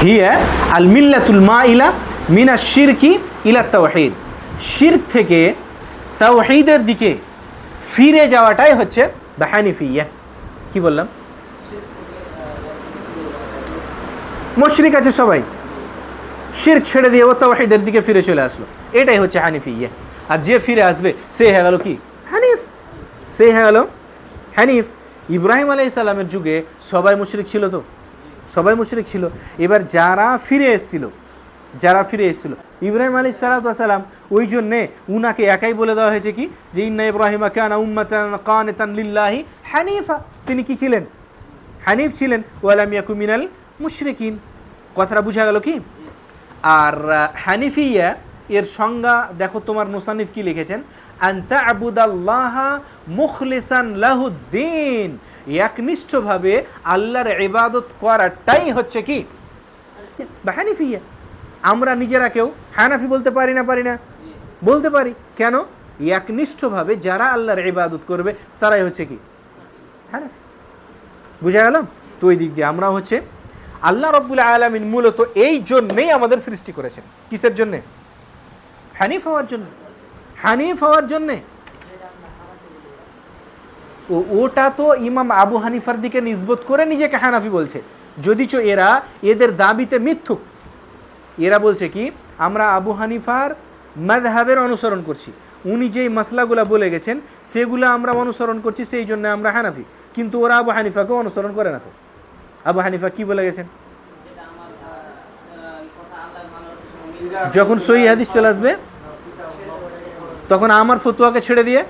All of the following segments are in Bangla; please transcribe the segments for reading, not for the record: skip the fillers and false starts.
হিয়া আল মিল্লাতুল মাইলা মিনা শিরকি ইলা তাওহীদ, শিরক থেকে তাওহীদের দিকে ফিরে যাওয়াটাই হচ্ছে হানিফিয়া। কি বললাম? মুশরিক আছে সবাই, শিরক ছেড়ে দিয়ে ও তাওহীদের দিকে ফিরে চলে আসলো, এটাই হচ্ছে হানিফিয়া। আর যে ফিরে আসবে সে হয়ে গেল কি? হানিফ। সে হয়ে গেল হানিফ। ইব্রাহিম আলাইহিস সালামের যুগে সবাই মুশরিক ছিল, তো সবাই মুশরিক ছিল। এবার যারা ফিরে এসেছিল ইব্রাহিম আলাইহিস সালাম, ওই জন্যে উনাকে একাই বলে দেওয়া হয়েছে কি, যে ইন্না ইব্রাহিমা কানা উম্মাতান কানিতান লিল্লাহি হানিফা। তিনি কি ছিলেন? হানিফ ছিলেন। ওয়ালাম ইয়াকু মিনাল মুশরিকিন। কথাটা বুঝা গেল কি? আর হানিফিয়া এর সংজ্ঞা দেখো, তোমার মুসান্নিফ কি লিখেছেন, আনতা আবুদাল্লাহা মুখলিসান লাহুদ্দিন, একনিষ্ঠভাবে আল্লাহর ইবাদত করাটাই হচ্ছে কি হানিফিয়া। আমরা নিজেরা কেউ হানাফি বলতে পারি না? বলতে পারি। কেন? একনিষ্ঠভাবে যারা আল্লাহর ইবাদত করবে তারাই হচ্ছে কি হানাফি। বুঝা গেল? তো ওই দিক দিয়ে আমরা হচ্ছে আল্লাহ রাব্বুল আলামিন মূলত এই জন্যই আমাদের সৃষ্টি করেছেন। কিসের জন্যে? হানিফ হওয়ার জন্য। হানিফ হওয়ার জন্যে। ওটা তো ইমাম আবু হানিফার দিকে নিসবত করে নিজেকে হানাফি বলছে, যদিচ এদের দাবিতে মিথ্যুক। এরা বলছে কি, আমরা আবু হানিফার মাযহাবের অনুসরণ করছি, উনি যেই মাসলাগুলা বলে গেছেন সেগুলো আমরা অনুসরণ করছি, সেই জন্য আমরা হানাফি। কিন্তু ওরা আবু হানিফাকে অনুসরণ করে না। তো আবু হানিফা কি বলে গেছেন? যখন সহিহ হাদিস চলে আসবে তখন আমার ফতোয়াকে ছেড়ে দিয়ে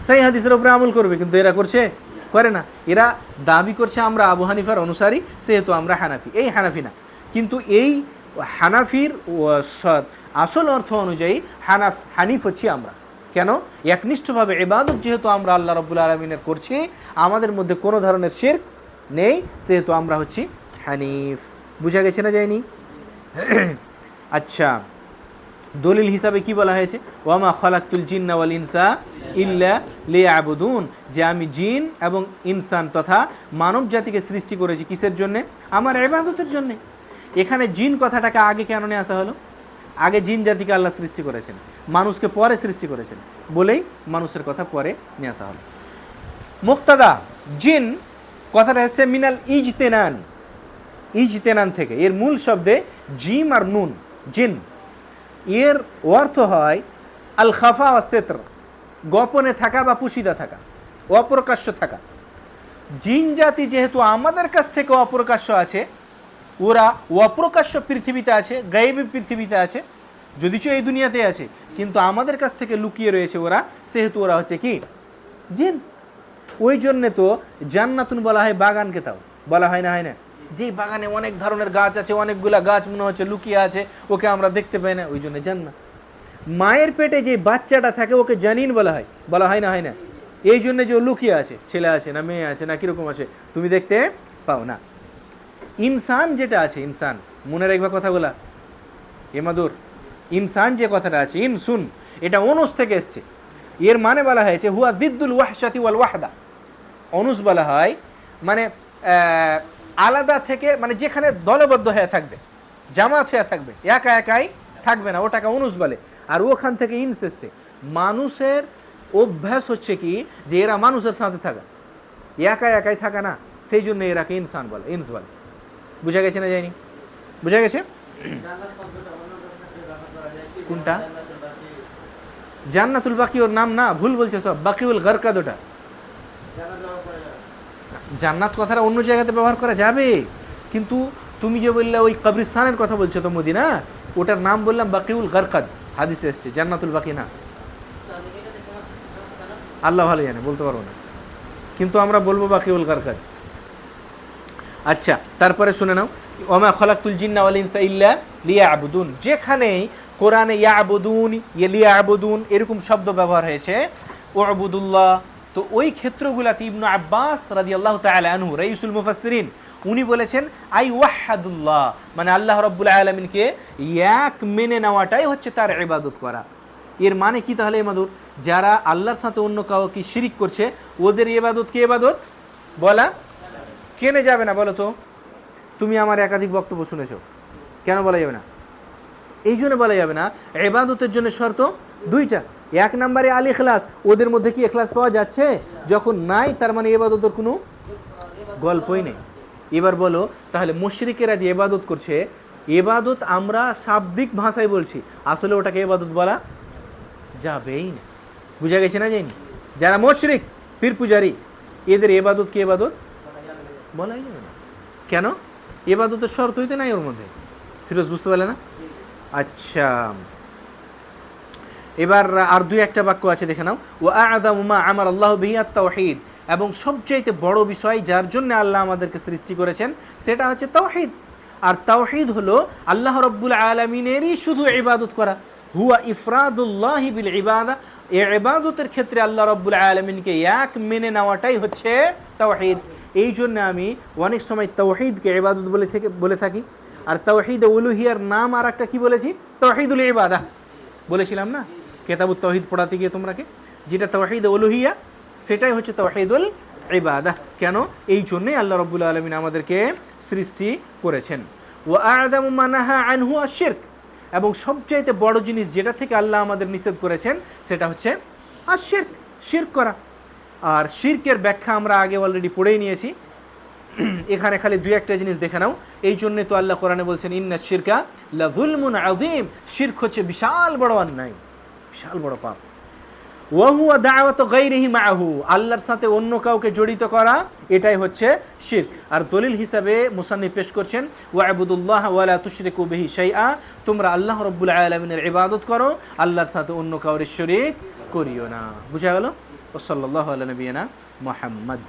সহিহ হাদিসের উপরে আমল করবে। কিন্তু এরা করে না। এরা দাবি করছে আমরা আবু হানিফার অনুসারী, সেহেতু আমরা হানাফি। এই হানাফি না, কিন্তু এই হানাফির আসল অর্থ অনুযায়ী হানিফ হচ্ছি আমরা। কেন? একনিষ্ঠভাবে ইবাদত যেহেতু আমরা আল্লাহ রাব্বুল আলামিনের করছি, আমাদের মধ্যে কোনো ধরনের শিরক নেই, সেহেতু আমরা হচ্ছি হানিফ। বুঝা গেছে না যায়নি? আচ্ছা, দলিল হিসাবে কি বলা হয়েছে? ওয়ামা খালাকতুল জিন্না ওয়াল ইনসা ইল্লা লিয়াবুদুন, যে আমি জিন এবং ইনসান তথা মানব জাতিকে সৃষ্টি করেছি কিসের জন্য? আমার ইবাদতের জন্য। এখানে জিন কথাটাকে আগে কেন নিয়ে আসা হলো? আগে জিন জাতিকে আল্লাহ সৃষ্টি করেছেন, মানুষকে পরে সৃষ্টি করেছেন বলেই মানুষের কথা পরে নিয়ে আসা হলো। মুক্তাদা জিন কথাটা এসেছে মিনাল ইজতেনান থেকে। এর মূল শব্দে জিম আর নুন, জিন। এর অর্থ হয় আল খাফা ওয়া সিতর, গোপনে থাকা বা পুশিদা থাকা, অপ্রকাশ্য থাকা। জিন জাতি যেহেতু আমাদের কাছ থেকে অপ্রকাশ্য আছে, ওরা অপ্রকাশ্য পৃথিবীতে আছে, গায়েবী পৃথিবীতে আছে, যদিচ এই দুনিয়াতে আছে, কিন্তু আমাদের কাছ থেকে লুকিয়ে রয়েছে ওরা, সেহেতু ওরা হচ্ছে কি জিন। ওই জন্যে তো জান্নাতুন বলা হয় বাগানকে, তাও বলা হয় না, হয় না? যেই বাগানে অনেক ধরনের গাছ আছে, অনেকগুলা গাছ মনে হচ্ছে লুকিয়ে আছে, ওকে আমরা দেখতে পাই না, ওই জন্য জান্নাত। মায়ের পেটে যে বাচ্চাটা থাকে ওকে জানিন বলা হয় না, হয় না? এই জন্য যে ও লুকিয়ে আছে, ছেলে আছে না মেয়ে আছে না কিরকম আছে তুমি দেখতে পাও না। ইনসান যেটা আছে, ইনসান, মনে রাখবা কথাগুলা এমাদুর। ইনসান যে কথাটা আছে, ইনসুন, এটা অনুস থেকে এসছে। এর মানে বলা হয়েছে হুয়া দিদ্দুল ওয়াহশাতি ওয়াল ওয়াহদা। অনুস বলা হয় মানে আলাদা থেকে, মানে যেখানে দলবদ্ধ হয়ে থাকবে, জামাত হয়ে থাকবে, একা একাই থাকবে না, ওটাকে অনুস বলে। আর ওখান থেকে ইনস এসছে। মানুষের অভ্যাস হচ্ছে কি যে এরা মানুষের সাথে থাকা, একা একাই থাকা না, সেই জন্য এরাকে ইনসান বলে, ইনস বলে। বুঝা গেছে না যায়নি? বুঝা গেছে? কোনটা? জান্নাতুল বাকি ওর নাম না, ভুল বলছে সব। বাকিউল গারকাদ ওটা। জান্নাত কথাটা অন্য জায়গাতে ব্যবহার করা যাবে, কিন্তু তুমি যে বললে ওই কবরস্থানের কথা বলছো তো মদিনা, ওটার নাম বললাম বাকিউল গারকাদ, হাদিসে এসছে, জান্নাতুল বাকি না। আল্লাহ ভালো জানে, বলতে পারবো না, কিন্তু আমরা বলবো বাকিউল গারকাদ। আচ্ছা, তারপরে শুনে নাও, ওমা খালাকতুল জিন্না ওয়াল ইনসা ইল্লা লিয়াবুদুন। যেখানেই কোরআনে ইয়াবুদুন, লিয়াবুদুন এরকম শব্দ ব্যবহার হয়েছে, উবুদুল্লাহ, তো ওই ক্ষেত্রগুলাতে ইবনু আব্বাস রাদিয়াল্লাহু তাআলা আনহু রাইসুল মুফাসসিরিন উনি বলেছেন আই ওয়াহাদুল্লাহ, মানে আল্লাহ রাব্বুল আলামিনকে এক মেনে নেওয়াটাই হচ্ছে তার ইবাদত করা। এর মানে কি তাহলে ইবাদত? যারা আল্লাহর সাথে অন্য কাউকে শিরিক করছে ওদের ইবাদত কি ইবাদত বলা কেনে যাবে না, বলো তো? তুমি আমার একাধিক বক্তব্য শুনেছো, কেন বলা যাবে না? এই জন্য বলা যাবে না। ইবাদতের জন্য শর্ত দুইটা। এক নম্বরে আল ইখলাস, ওদের মধ্যে কি ইখলাস পাওয়া যাচ্ছে? যখন নাই, তার মানে ইবাদতের কোনো গল্পই নেই। এবার বলো তাহলে মুশরিকেরা যে ইবাদত করছে, ইবাদত আমরা শাব্দিক ভাষায় বলছি, আসলে ওটাকে ইবাদত বলা যাবেই না। বুঝা গেছে না? যায়নি? যারা মুশরিক পীর পূজারি, এদের ইবাদত কি ইবাদত বলাই যাবে না। কেন? ইবাদতের শর্ত হইতে নাই ওর মধ্যে। ফিরোজ বুঝতে পারলে না? আচ্ছা, এবার আর দুই একটা বাক্য আছে, দেখে নাও। ওয়া আ'যামু মা আমারা আল্লাহু বিহি আত-তাওহীদ, এবং সবচাইতে বড় বিষয় যার জন্য আল্লাহ আমাদেরকে সৃষ্টি করেছেন সেটা হচ্ছে তাওহীদ। আর তাওহীদ হলো আল্লাহ রাব্বুল আলামিনেরই শুধু ইবাদত করা। হুয়া ইফরাদুল্লাহি বিল ইবাদা, এই ইবাদতের ক্ষেত্রে আল্লাহ রাব্বুল আলামিনকে এক মেনে নেওয়াটাই হচ্ছে তাওহীদ। এই জন্য আমি অনেক সময় তাওহীদকে ইবাদত বলে থাকি। আর তাওহীদ উলুহিয়ার নাম আর একটা কি বলেছি? তাওহীদুল ইবাদা বলেছিলাম না কিতাবুত তাওহীদ পড়াতে গিয়ে তোমরাকে? যেটা তাওহীদ উলুহিয়া সেটাই হচ্ছে তাওহীদুল ইবাদা। কেন? এই জন্যই আল্লাহ রাব্বুল আলামিন আমাদেরকে সৃষ্টি করেছেন। ওয়া আ'যামু মা নাহা আনহু আশ-শিরক, এবং সবচাইতে বড় জিনিস যেটা থেকে আল্লাহ আমাদের নিষেধ করেছেন সেটা হচ্ছে আশ-শিরক, শিরক করা। আর শিরকের ব্যাখ্যা আমরা আগে অলরেডি পড়েই নিয়েছি। এখানে খালি দুই একটা জিনিস দেখে নাও। এই জন্য তো আল্লাহ কোরআনে বলছেন ইন্না শিরকা লাযুলমুন আযীম, শিরক হচ্ছে বিশাল বড় অন্যায়, বিশাল বড় পাপ। ওয়া হুয়া দাওয়াতু গায়রিহি মাআহু, আল্লাহর সাথে অন্য কাউকে জড়িত করা, এটাই হচ্ছে শিরক। আর দলিল হিসাবে মুসান্নিফ পেশ করছেন ওয়া'বুদুল্লাহ ওয়া লা তুশরিকু বিহি শাইআ, তোমরা আল্লাহ রাব্বুল আলামিনের ইবাদত করো, আল্লাহর সাথে অন্য কাউকে শরীক করিও না। বুঝা গেল? ওয়া সাল্লাল্লাহু আলা নবিয়িনা মুহাম্মদ।